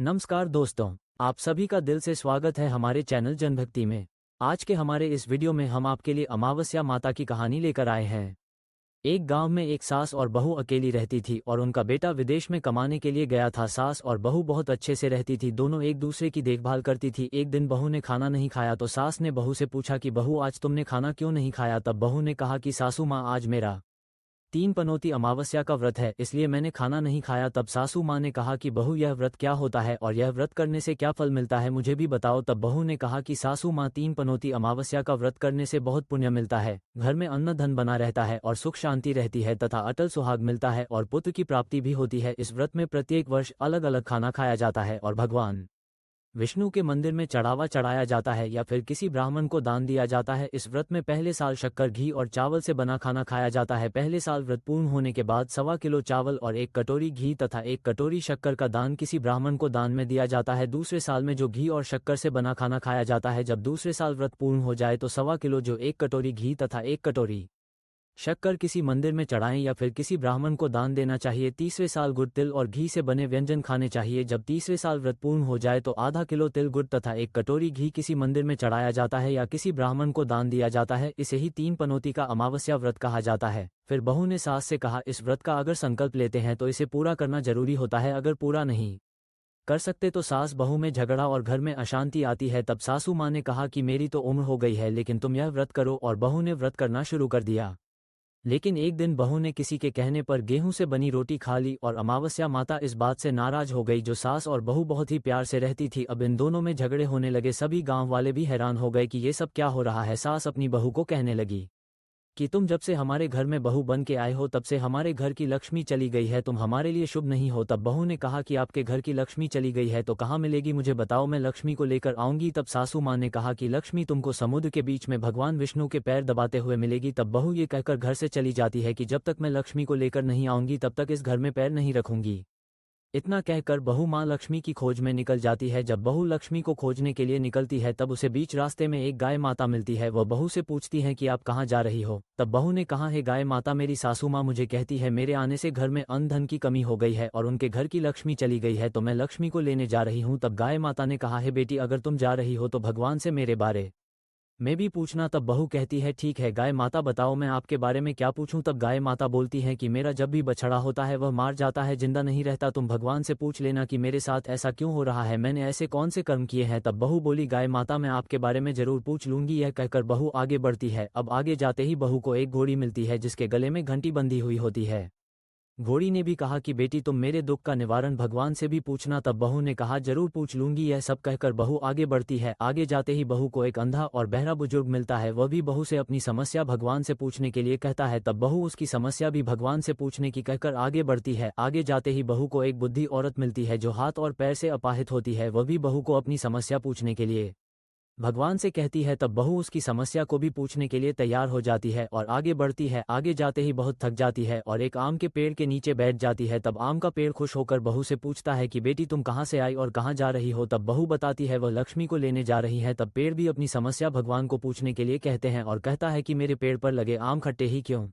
नमस्कार दोस्तों, आप सभी का दिल से स्वागत है हमारे चैनल जनभक्ति में। आज के हमारे इस वीडियो में हम आपके लिए अमावस्या माता की कहानी लेकर आए हैं। एक गांव में एक सास और बहू अकेली रहती थी और उनका बेटा विदेश में कमाने के लिए गया था। सास और बहू बहुत अच्छे से रहती थी, दोनों एक दूसरे की देखभाल करती थी। एक दिन बहू ने खाना नहीं खाया तो सास ने बहू से पूछा कि बहू, आज तुमने खाना क्यों नहीं खाया? तब बहू ने कहा कि सासू माँ, आज मेरा 3 पनौती अमावस्या का व्रत है, इसलिए मैंने खाना नहीं खाया। तब सासू माँ ने कहा कि बहू, यह व्रत क्या होता है और यह व्रत करने से क्या फल मिलता है, मुझे भी बताओ। तब बहू ने कहा कि सासू माँ, 3 पनौती अमावस्या का व्रत करने से बहुत पुण्य मिलता है, घर में अन्न धन बना रहता है और सुख शांति रहती है तथा अटल सुहाग मिलता है और पुत्र की प्राप्ति भी होती है। इस व्रत में प्रत्येक वर्ष अलग अलग खाना खाया जाता है और भगवान विष्णु के मंदिर में चढ़ावा चढ़ाया जाता है या फिर किसी ब्राह्मण को दान दिया जाता है। इस व्रत में पहले साल शक्कर, घी और चावल से बना खाना खाया जाता है। पहले साल व्रत पूर्ण होने के बाद 1.25 किलो चावल और 1 कटोरी घी तथा 1 कटोरी शक्कर का दान किसी ब्राह्मण को दान में दिया जाता है। दूसरे साल में जो घी और शक्कर से बना खाना खाया जाता है, जब दूसरे साल व्रत पूर्ण हो जाए तो 1.25 किलो जो 1 कटोरी घी तथा 1 कटोरी शक्कर किसी मंदिर में चढ़ाएं या फिर किसी ब्राह्मण को दान देना चाहिए। तीसरे साल गुड़, तिल और घी से बने व्यंजन खाने चाहिए। जब तीसरे साल व्रत पूर्ण हो जाए तो ½ किलो तिल, गुड़ तथा 1 कटोरी घी किसी मंदिर में चढ़ाया जाता है या किसी ब्राह्मण को दान दिया जाता है। इसे ही 3 पनौती का अमावस्या व्रत कहा जाता है। फिर बहू ने सास से कहा, इस व्रत का अगर संकल्प लेते हैं तो इसे पूरा करना जरूरी होता है, अगर पूरा नहीं कर सकते तो सास बहू में झगड़ा और घर में अशांति आती है। तब सासू माँ ने कहा कि मेरी तो उम्र हो गई है, लेकिन तुम यह व्रत करो, और बहू ने व्रत करना शुरू कर दिया। लेकिन एक दिन बहू ने किसी के कहने पर गेहूं से बनी रोटी खा ली और अमावस्या माता इस बात से नाराज हो गई। जो सास और बहू बहुत ही प्यार से रहती थी, अब इन दोनों में झगड़े होने लगे। सभी गांव वाले भी हैरान हो गए कि ये सब क्या हो रहा है। सास अपनी बहू को कहने लगी कि तुम जब से हमारे घर में बहू बन के आए हो तब से हमारे घर की लक्ष्मी चली गई है, तुम हमारे लिए शुभ नहीं हो। तब बहू ने कहा कि आपके घर की लक्ष्मी चली गई है तो कहाँ मिलेगी, मुझे बताओ, मैं लक्ष्मी को लेकर आऊंगी। तब सासू माँ ने कहा कि लक्ष्मी तुमको समुद्र के बीच में भगवान विष्णु के पैर दबाते हुए मिलेगी। तब बहू ये कहकर घर से चली जाती है कि जब तक मैं लक्ष्मी को लेकर नहीं आऊंगी तब तक इस घर में पैर नहीं रखूंगी। इतना कहकर बहू माँ लक्ष्मी की खोज में निकल जाती है। जब बहू लक्ष्मी को खोजने के लिए निकलती है तब उसे बीच रास्ते में एक गाय माता मिलती है। वह बहू से पूछती है कि आप कहाँ जा रही हो? तब बहू ने कहा, है गाय माता, मेरी सासू माँ मुझे कहती है मेरे आने से घर में अन्न धन की कमी हो गई है और उनके घर की लक्ष्मी चली गई है, तो मैं लक्ष्मी को लेने जा रही हूँ। तब गाय माता ने कहा, है बेटी, अगर तुम जा रही हो तो भगवान से मेरे बारे मैं भी पूछना। तब बहू कहती है, ठीक है गाय माता, बताओ मैं आपके बारे में क्या पूछूं? तब गाय माता बोलती है कि मेरा जब भी बछड़ा होता है वह मार जाता है, जिंदा नहीं रहता। तुम भगवान से पूछ लेना कि मेरे साथ ऐसा क्यों हो रहा है, मैंने ऐसे कौन से कर्म किए हैं। तब बहू बोली, गाय माता, मैं आपके बारे में जरूर पूछ लूंगी। यह कहकर बहू आगे बढ़ती है। अब आगे जाते ही बहू को एक घोड़ी मिलती है जिसके गले में घंटी बंधी हुई होती है। घोड़ी ने भी कहा कि बेटी, तुम मेरे दुख का निवारण भगवान से भी पूछना। तब बहू ने कहा, जरूर पूछ लूंगी। यह सब कहकर बहू आगे बढ़ती है। आगे जाते ही बहू को एक अंधा और बहरा बुजुर्ग मिलता है। वह भी बहू से अपनी समस्या भगवान से पूछने के लिए कहता है। तब बहू उसकी समस्या भी भगवान से पूछने की कहकर आगे बढ़ती है। आगे जाते ही बहू को एक बुद्धि औरत मिलती है जो हाथ और पैर से अपाहित होती है। वह भी बहू को अपनी समस्या पूछने के लिए भगवान से कहती है। तब बहू उसकी समस्या को भी पूछने के लिए तैयार हो जाती है और आगे बढ़ती है। आगे जाते ही बहुत थक जाती है और एक आम के पेड़ के नीचे बैठ जाती है। तब आम का पेड़ खुश होकर बहू से पूछता है कि बेटी, तुम कहाँ से आई और कहाँ जा रही हो? तब बहू बताती है वह लक्ष्मी को लेने जा रही है। तब पेड़ भी अपनी समस्या भगवान को पूछने के लिए कहते हैं और कहता है कि मेरे पेड़ पर लगे आम खट्टे ही क्यों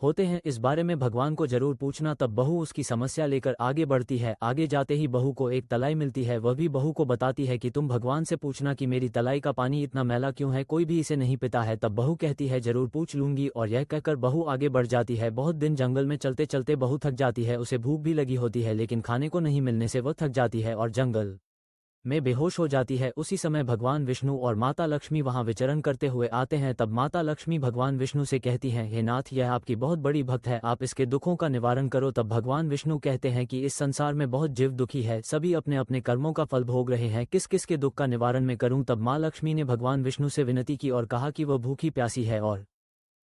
होते हैं, इस बारे में भगवान को जरूर पूछना। तब बहू उसकी समस्या लेकर आगे बढ़ती है। आगे जाते ही बहू को एक तलाई मिलती है। वह भी बहू को बताती है कि तुम भगवान से पूछना कि मेरी तलाई का पानी इतना मैला क्यों है, कोई भी इसे नहीं पीता है। तब बहू कहती है, जरूर पूछ लूंगी, और यह कहकर बहू आगे बढ़ जाती है। बहुत दिन जंगल में चलते चलते बहू थक जाती है। उसे भूख भी लगी होती है, लेकिन खाने को नहीं मिलने से वह थक जाती है और जंगल में बेहोश हो जाती है। उसी समय भगवान विष्णु और माता लक्ष्मी वहां विचरण करते हुए आते हैं। तब माता लक्ष्मी भगवान विष्णु से कहती हैं, हे नाथ, यह आपकी बहुत बड़ी भक्त है, आप इसके दुखों का निवारण करो। तब भगवान विष्णु कहते हैं कि इस संसार में बहुत जीव दुखी है, सभी अपने अपने कर्मों का फल भोग रहे हैं, किस किस के दुख का निवारण मैं करूं? तब माँ लक्ष्मी ने भगवान विष्णु से विनती की और कहा कि वह भूखी प्यासी है और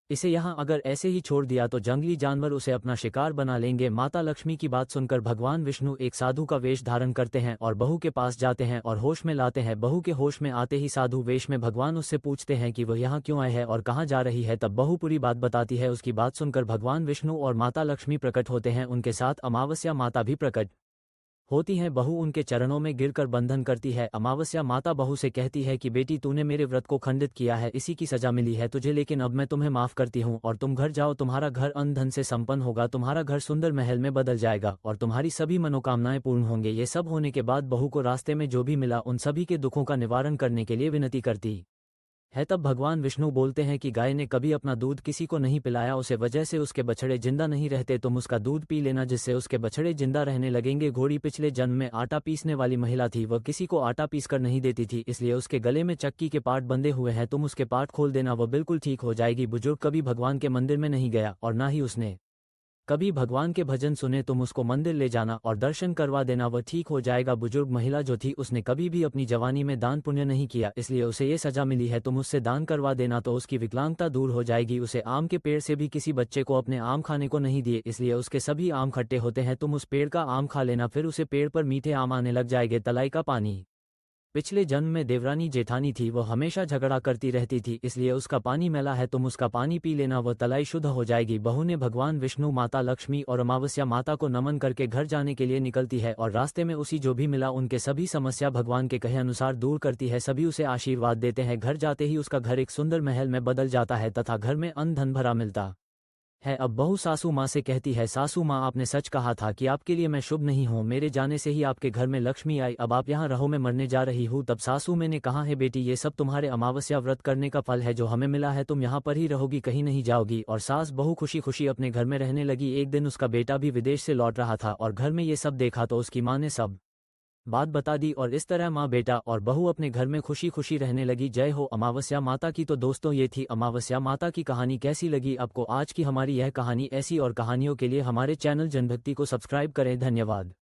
इसे यहाँ अगर ऐसे ही छोड़ दिया तो जंगली जानवर उसे अपना शिकार बना लेंगे। माता लक्ष्मी की बात सुनकर भगवान विष्णु एक साधु का वेश धारण करते हैं और बहू के पास जाते हैं और होश में लाते हैं। बहू के होश में आते ही साधु वेश में भगवान उससे पूछते हैं कि वह यहाँ क्यों आए है और कहाँ जा रही है। तब बहू पूरी बात बताती है। उसकी बात सुनकर भगवान विष्णु और माता लक्ष्मी प्रकट होते हैं, उनके साथ अमावस्या माता भी प्रकट होती हैं बहू उनके चरणों में गिरकर बंधन करती है। अमावस्या माता बहू से कहती है कि बेटी तूने मेरे व्रत को खंडित किया है, इसी की सजा मिली है तुझे, लेकिन अब मैं तुम्हें माफ करती हूँ और तुम घर जाओ, तुम्हारा घर अन्न धन से संपन्न होगा, तुम्हारा घर सुंदर महल में बदल जाएगा और तुम्हारी सभी मनोकामनाएं पूर्ण होंगे। ये सब होने के बाद बहू को रास्ते में जो भी मिला उन सभी के दुखों का निवारण करने के लिए विनती करती है। तब भगवान विष्णु बोलते हैं कि गाय ने कभी अपना दूध किसी को नहीं पिलाया, उसे वजह से उसके बछड़े जिंदा नहीं रहते, तुम उसका दूध पी लेना जिससे उसके बछड़े जिंदा रहने लगेंगे। घोड़ी पिछले जन्म में आटा पीसने वाली महिला थी, वह किसी को आटा पीस कर नहीं देती थी, इसलिए उसके गले में चक्की के पार्ट बंधे हुए हैं, तुम उसके पार्ट खोल देना, वह बिल्कुल ठीक हो जाएगी। बुजुर्ग कभी भगवान के मंदिर में नहीं गया और ना ही उसने कभी भगवान के भजन सुने, तुम उसको मंदिर ले जाना और दर्शन करवा देना, वह ठीक हो जाएगा। बुजुर्ग महिला जो थी उसने कभी भी अपनी जवानी में दान पुण्य नहीं किया, इसलिए उसे ये सजा मिली है, तुम उससे दान करवा देना तो उसकी विकलांगता दूर हो जाएगी। उसे आम के पेड़ से भी किसी बच्चे को अपने आम खाने को नहीं दिए, इसलिए उसके सभी आम खट्टे होते हैं, तुम उस पेड़ का आम खा लेना, फिर उसे पेड़ पर मीठे आम आने लग जाएंगे। तलाई का पानी पिछले जन्म में देवरानी जेठानी थी, वह हमेशा झगड़ा करती रहती थी, इसलिए उसका पानी मैला है, तुम उसका पानी पी लेना, वह तलाई शुद्ध हो जाएगी। बहू ने भगवान विष्णु, माता लक्ष्मी और अमावस्या माता को नमन करके घर जाने के लिए निकलती है और रास्ते में उसी जो भी मिला उनके सभी समस्या भगवान के कहे अनुसार दूर करती है, सभी उसे आशीर्वाद देते हैं। घर जाते ही उसका घर एक सुंदर महल में बदल जाता है तथा घर में अन्न धन भरा मिलता है। अब बहू सासू माँ से कहती है, सासू माँ आपने सच कहा था कि आपके लिए मैं शुभ नहीं हूँ, मेरे जाने से ही आपके घर में लक्ष्मी आई, अब आप यहाँ रहो, मैं मरने जा रही हूँ। तब सासू मैंने कहा है बेटी ये सब तुम्हारे अमावस्या व्रत करने का फल है जो हमें मिला है, तुम यहाँ पर ही रहोगी, कहीं नहीं जाओगी। और सास बहू खुशी खुशी अपने घर में रहने लगी। एक दिन उसका बेटा भी विदेश से लौट रहा था और घर में ये सब देखा तो उसकी माँ ने सब बात बता दी और इस तरह माँ बेटा और बहू अपने घर में खुशी खुशी रहने लगी। जय हो अमावस्या माता की। तो दोस्तों ये थी अमावस्या माता की कहानी। कैसी लगी आपको आज की हमारी यह कहानी? ऐसी और कहानियों के लिए हमारे चैनल जनभक्ति को सब्सक्राइब करें। धन्यवाद।